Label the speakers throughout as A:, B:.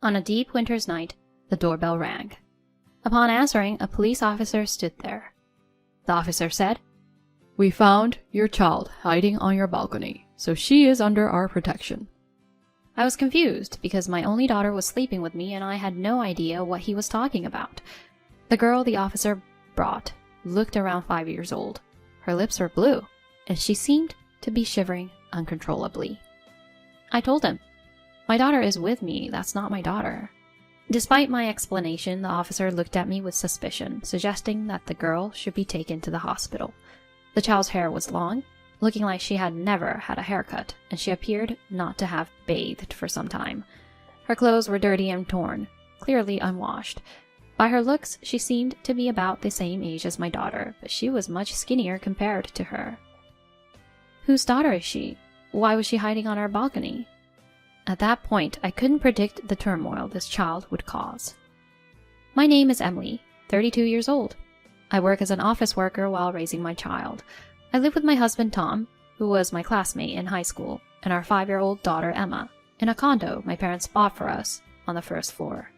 A: On a deep winter's night, the doorbell rang. Upon answering, a police officer stood there. The officer said,
B: "We found your child hiding on your balcony, so she is under our protection."
A: I was confused because my only daughter was sleeping with me and I had no idea what he was talking about. The girl the officer brought looked around 5 years old. Her lips were blue, and she seemed to be shivering uncontrollably. I told him, "My daughter is with me, that's not my daughter." Despite my explanation, the officer looked at me with suspicion, suggesting that the girl should be taken to the hospital. The child's hair was long, looking like she had never had a haircut, and she appeared not to have bathed for some time. Her clothes were dirty and torn, clearly unwashed. By her looks, she seemed to be about the same age as my daughter, but she was much skinnier compared to her. "Whose daughter is she? Why was she hiding on our balcony?" At that point, I couldn't predict the turmoil this child would cause. "My name is Emily, 32 years old. I work as an office worker while raising my child. I live with my husband Tom, who was my classmate in high school, and our 5-year-old daughter Emma, in a condo my parents bought for us on the first floor.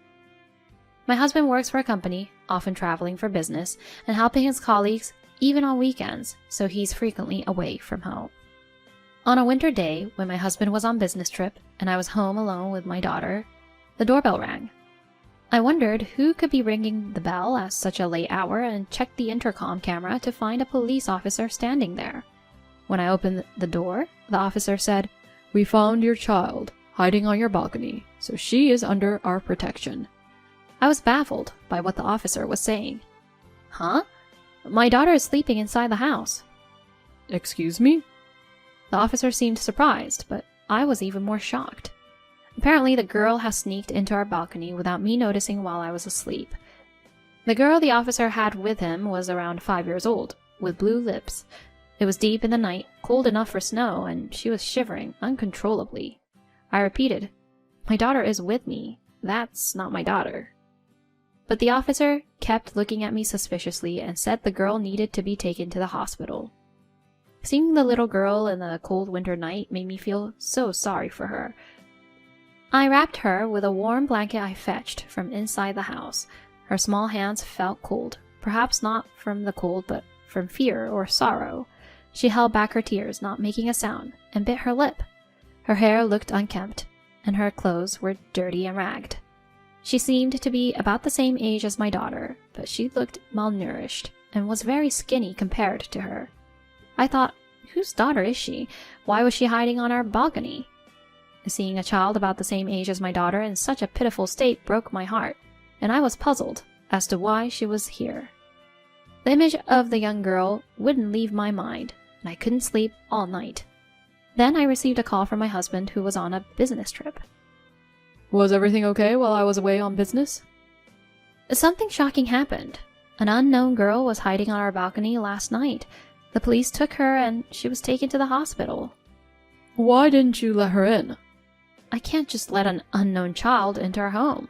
A: My husband works for a company, often traveling for business, and helping his colleagues even on weekends, so he's frequently away from home. On a winter day, when my husband was on business trip and I was home alone with my daughter, the doorbell rang. I wondered who could be ringing the bell at such a late hour and checked the intercom camera to find a police officer standing there. When I opened the door, the officer said, "We found your child hiding on your balcony, so she is under our protection." I was baffled by what the officer was saying. "Huh? My daughter is sleeping inside the house."
B: "Excuse me?"
A: The officer seemed surprised, but I was even more shocked. Apparently, the girl has sneaked into our balcony without me noticing while I was asleep. The girl the officer had with him was around 5 years old, with blue lips. It was deep in the night, cold enough for snow, and she was shivering uncontrollably. I repeated, "My daughter is with me. That's not my daughter." But the officer kept looking at me suspiciously and said the girl needed to be taken to the hospital. Seeing the little girl in the cold winter night made me feel so sorry for her. I wrapped her with a warm blanket I fetched from inside the house. Her small hands felt cold, perhaps not from the cold, but from fear or sorrow. She held back her tears, not making a sound, and bit her lip. Her hair looked unkempt, and her clothes were dirty and ragged. She seemed to be about the same age as my daughter, but she looked malnourished and was very skinny compared to her. I thought, whose daughter is she? Why was she hiding on our balcony? Seeing a child about the same age as my daughter in such a pitiful state broke my heart, and I was puzzled as to why she was here. The image of the young girl wouldn't leave my mind, and I couldn't sleep all night. Then I received a call from my husband, who was on a business trip.
B: "Was everything okay while I was away on business?"
A: "Something shocking happened. An unknown girl was hiding on our balcony last night. The police took her and she was taken to the hospital."
B: "Why didn't you let her in?"
A: "I can't just let an unknown child into our home."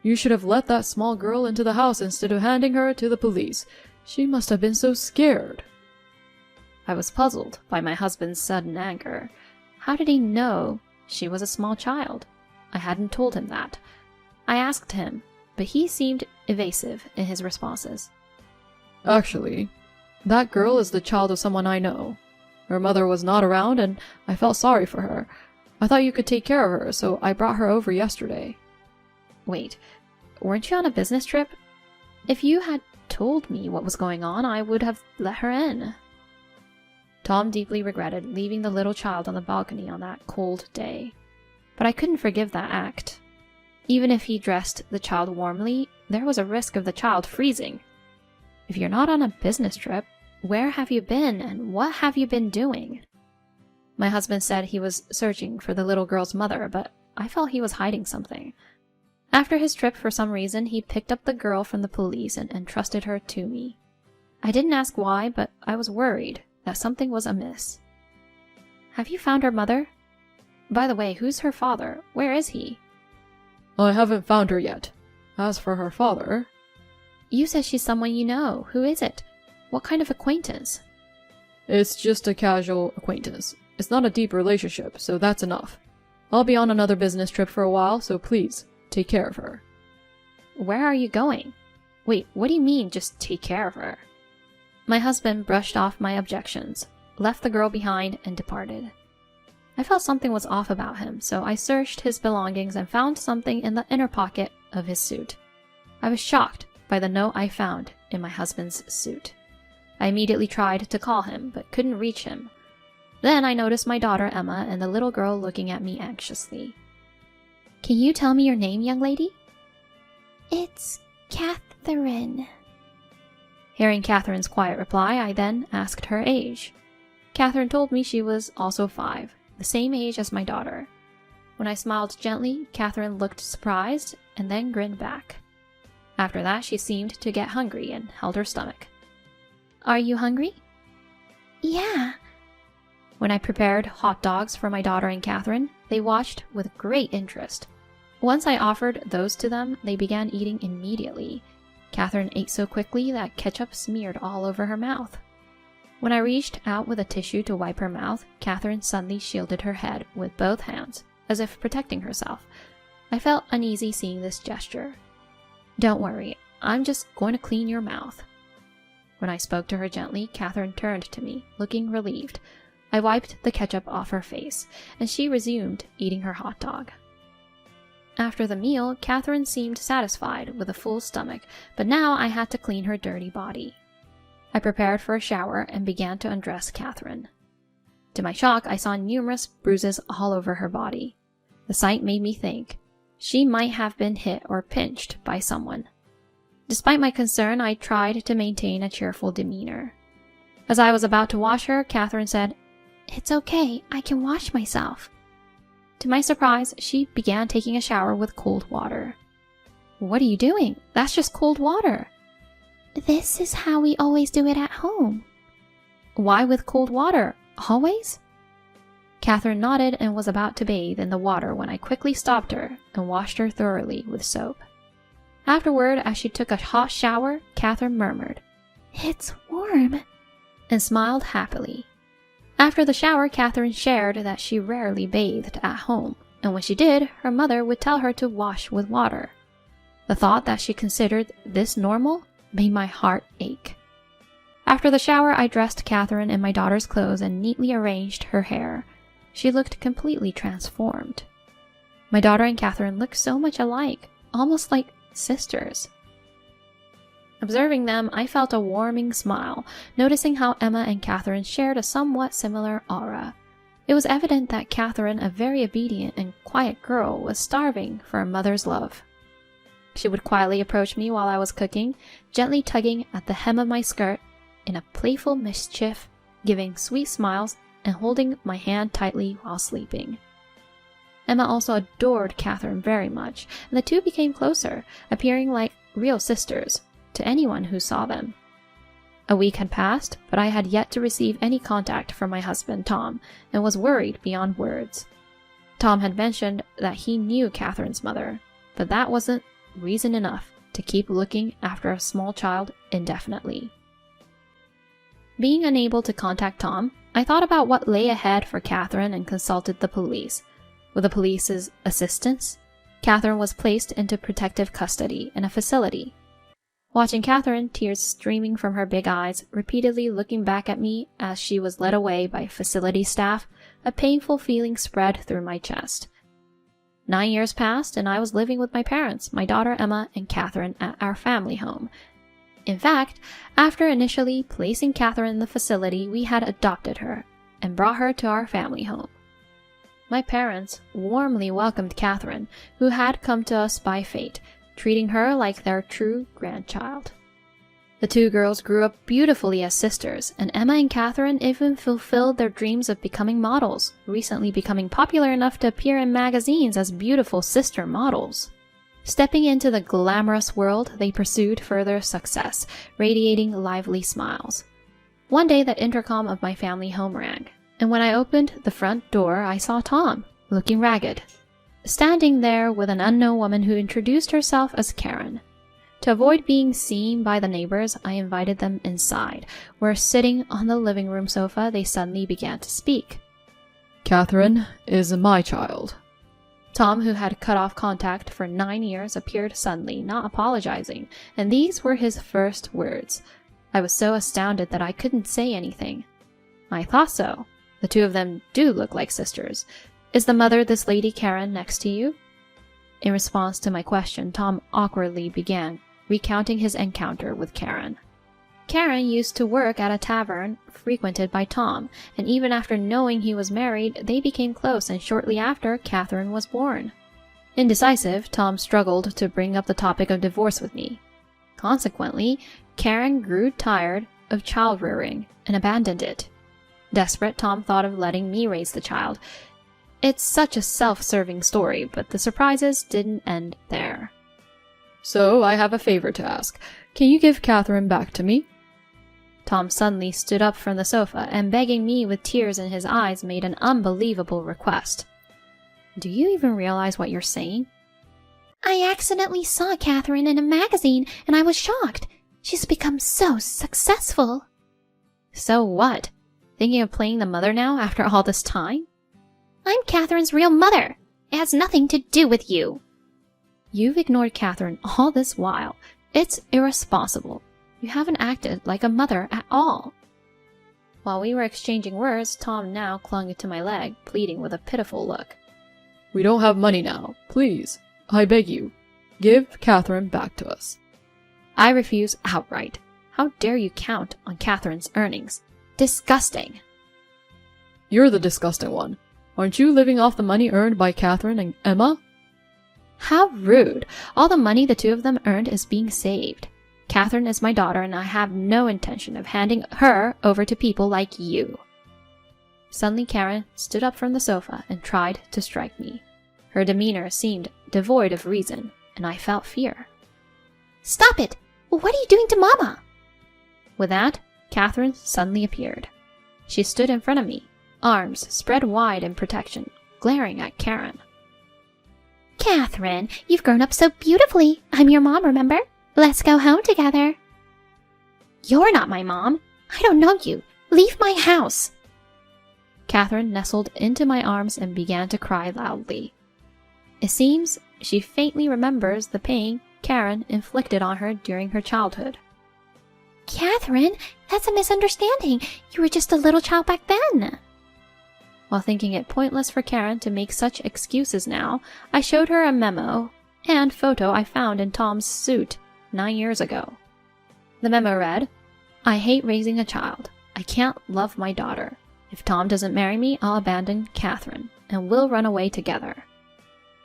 B: "You should have let that small girl into the house instead of handing her to the police. She must have been so scared."
A: I was puzzled by my husband's sudden anger. How did he know she was a small child? I hadn't told him that. I asked him, but he seemed evasive in his responses.
B: "Actually, that girl is the child of someone I know. Her mother was not around, and I felt sorry for her. I thought you could take care of her, so I brought her over yesterday."
A: "Wait, weren't you on a business trip? If you had told me what was going on, I would have let her in." Tom deeply regretted leaving the little child on the balcony on that cold day. But I couldn't forgive that act. Even if he dressed the child warmly, there was a risk of the child freezing. If you're not on a business trip, where have you been and what have you been doing? My husband said he was searching for the little girl's mother, but I felt he was hiding something. After his trip, for some reason, he picked up the girl from the police and entrusted her to me. I didn't ask why, but I was worried that something was amiss. "Have you found her mother? By the way, who's her father? Where is he?"
B: "I haven't found her yet. As for her father..."
A: "You said she's someone you know. Who is it? What kind of acquaintance?"
B: "It's just a casual acquaintance. It's not a deep relationship, so that's enough. I'll be on another business trip for a while, so please, take care of her.
A: Where are you going? Wait, what do you mean, just take care of her? My husband brushed off my objections, left the girl behind, and departed. I felt something was off about him, so I searched his belongings and found something in the inner pocket of his suit. I was shocked by the note I found in my husband's suit. I immediately tried to call him, but couldn't reach him. Then I noticed my daughter Emma and the little girl looking at me anxiously. Can you tell me your name, young lady?
C: It's Catherine.
A: Hearing Catherine's quiet reply, I then asked her age. Catherine told me she was also 5, the same age as my daughter. When I smiled gently, Catherine looked surprised and then grinned back. After that, she seemed to get hungry and held her stomach. Are you hungry?
C: Yeah.
A: When I prepared hot dogs for my daughter and Catherine, they watched with great interest. Once I offered those to them, they began eating immediately. Catherine ate so quickly that ketchup smeared all over her mouth. When I reached out with a tissue to wipe her mouth, Catherine suddenly shielded her head with both hands, as if protecting herself. I felt uneasy seeing this gesture. Don't worry, I'm just going to clean your mouth. When I spoke to her gently, Catherine turned to me, looking relieved. I wiped the ketchup off her face, and she resumed eating her hot dog. After the meal, Catherine seemed satisfied with a full stomach, but now I had to clean her dirty body. I prepared for a shower and began to undress Catherine. To my shock, I saw numerous bruises all over her body. The sight made me think she might have been hit or pinched by someone. Despite my concern, I tried to maintain a cheerful demeanor. As I was about to wash her, Catherine said,
C: It's okay, I can wash myself.
A: To my surprise, she began taking a shower with cold water. What are you doing? That's just cold water.
C: This is how we always do it at home.
A: Why with cold water? Always? Catherine nodded and was about to bathe in the water when I quickly stopped her and washed her thoroughly with soap. Afterward, as she took a hot shower, Catherine murmured,
C: It's warm,
A: and smiled happily. After the shower, Catherine shared that she rarely bathed at home, and when she did, her mother would tell her to wash with water. The thought that she considered this normal made my heart ache. After the shower, I dressed Catherine in my daughter's clothes and neatly arranged her hair. She looked completely transformed. My daughter and Catherine looked so much alike, almost like sisters. Observing them, I felt a warming smile, noticing how Emma and Catherine shared a somewhat similar aura. It was evident that Catherine, a very obedient and quiet girl, was starving for a mother's love. She would quietly approach me while I was cooking, gently tugging at the hem of my skirt in a playful mischief, giving sweet smiles and holding my hand tightly while sleeping. Emma also adored Catherine very much, and the two became closer, appearing like real sisters to anyone who saw them. A week had passed, but I had yet to receive any contact from my husband, Tom, and was worried beyond words. Tom had mentioned that he knew Catherine's mother, but that wasn't reason enough to keep looking after a small child indefinitely. Being unable to contact Tom, I thought about what lay ahead for Catherine and consulted the police. With the police's assistance, Catherine was placed into protective custody in a facility. Watching Catherine, tears streaming from her big eyes, repeatedly looking back at me as she was led away by facility staff, a painful feeling spread through my chest. 9 years passed, and I was living with my parents, my daughter Emma, and Catherine at our family home. In fact, after initially placing Catherine in the facility, we had adopted her and brought her to our family home. My parents warmly welcomed Catherine, who had come to us by fate, treating her like their true grandchild. The two girls grew up beautifully as sisters, and Emma and Catherine even fulfilled their dreams of becoming models, recently becoming popular enough to appear in magazines as beautiful sister models. Stepping into the glamorous world, they pursued further success, radiating lively smiles. One day, the intercom of my family home rang, and when I opened the front door, I saw Tom, looking ragged, standing there with an unknown woman who introduced herself as Karen. To avoid being seen by the neighbors, I invited them inside, where sitting on the living room sofa, they suddenly began to speak.
B: Catherine is my child.
A: Tom, who had cut off contact for 9 years, appeared suddenly, not apologizing, and these were his first words. I was so astounded that I couldn't say anything. I thought so. The two of them do look like sisters. Is the mother this lady Karen next to you? In response to my question, Tom awkwardly began recounting his encounter with Karen. Karen used to work at a tavern frequented by Tom, and even after knowing he was married, they became close, and shortly after, Catherine was born. Indecisive, Tom struggled to bring up the topic of divorce with me. Consequently, Karen grew tired of child rearing and abandoned it. Desperate, Tom thought of letting me raise the child. It's such a self-serving story, but the surprises didn't end there.
B: So, I have a favor to ask. Can you give Catherine back to me?
A: Tom suddenly stood up from the sofa and, begging me with tears in his eyes, made an unbelievable request. Do you even realize what you're saying?
C: I accidentally saw Catherine in a magazine and I was shocked. She's become so successful.
A: So what? Thinking of playing the mother now after all this time?
C: I'm Catherine's real mother. It has nothing to do with you.
A: You've ignored Catherine all this while. It's irresponsible. You haven't acted like a mother at all. While we were exchanging words, Tom now clung to my leg, pleading with a pitiful look.
B: We don't have money now. Please, I beg you, give Catherine back to us.
A: I refuse outright. How dare you count on Catherine's earnings? Disgusting.
B: You're the disgusting one. Aren't you living off the money earned by Catherine and Emma?
A: How rude. All the money the two of them earned is being saved. Catherine is my daughter, and I have no intention of handing her over to people like you. Suddenly, Karen stood up from the sofa and tried to strike me. Her demeanor seemed devoid of reason, and I felt fear.
C: Stop it! What are you doing to Mama?
A: With that, Catherine suddenly appeared. She stood in front of me, arms spread wide in protection, glaring at Karen.
C: Catherine, you've grown up so beautifully. I'm your mom, remember? Let's go home together. You're not my mom. I don't know you. Leave my house.
A: Catherine nestled into my arms and began to cry loudly. It seems she faintly remembers the pain Karen inflicted on her during her childhood.
C: Catherine, that's a misunderstanding. You were just a little child back then.
A: While thinking it pointless for Karen to make such excuses now, I showed her a memo and photo I found in Tom's suit 9 years ago. The memo read, I hate raising a child. I can't love my daughter. If Tom doesn't marry me, I'll abandon Catherine, and we'll run away together.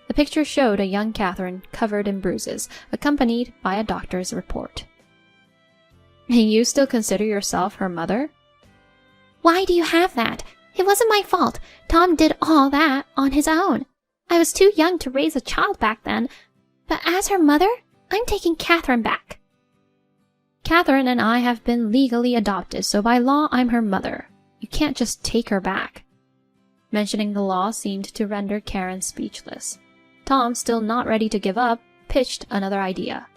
A: The picture showed a young Catherine covered in bruises, accompanied by a doctor's report. And you still consider yourself her mother?
C: Why do you have that? It wasn't my fault. Tom did all that on his own. I was too young to raise a child back then, but as her mother, I'm taking Catherine back.
A: Catherine and I have been legally adopted, so by law I'm her mother. You can't just take her back. Mentioning the law seemed to render Karen speechless. Tom, still not ready to give up, pitched another idea.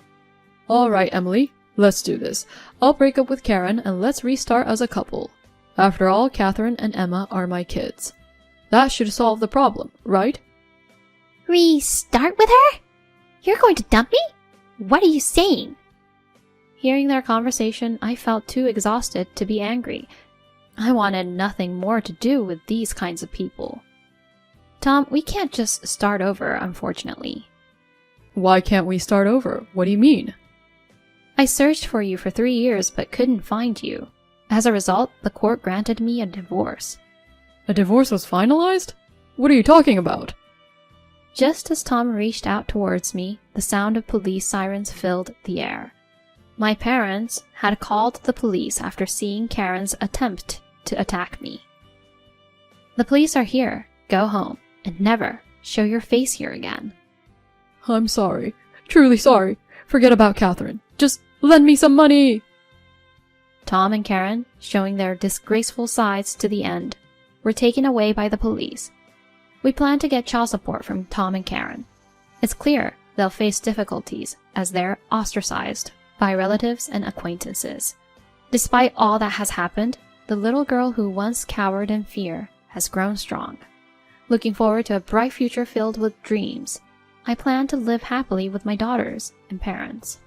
B: All right, Emily, let's do this. I'll break up with Karen and let's restart as a couple. After all, Catherine and Emma are my kids. That should solve the problem, right?
C: Restart with her? You're going to dump me? What are you saying?
A: Hearing their conversation, I felt too exhausted to be angry. I wanted nothing more to do with these kinds of people. Tom, we can't just start over, unfortunately.
B: Why can't we start over? What do you mean?
A: I searched for you for 3 years but couldn't find you. As a result, the court granted me a divorce.
B: A divorce was finalized? What are you talking about?
A: Just as Tom reached out towards me, the sound of police sirens filled the air. My parents had called the police after seeing Karen's attempt to attack me. The police are here. Go home and never show your face here again.
B: I'm sorry. Truly sorry. Forget about Catherine. Just lend me some money.
A: Tom and Karen, showing their disgraceful sides to the end, were taken away by the police. We plan to get child support from Tom and Karen. It's clear they'll face difficulties as they're ostracized by relatives and acquaintances. Despite all that has happened, the little girl who once cowered in fear has grown strong. looking forward to a bright future filled with dreams. I plan to live happily with my daughters and parents.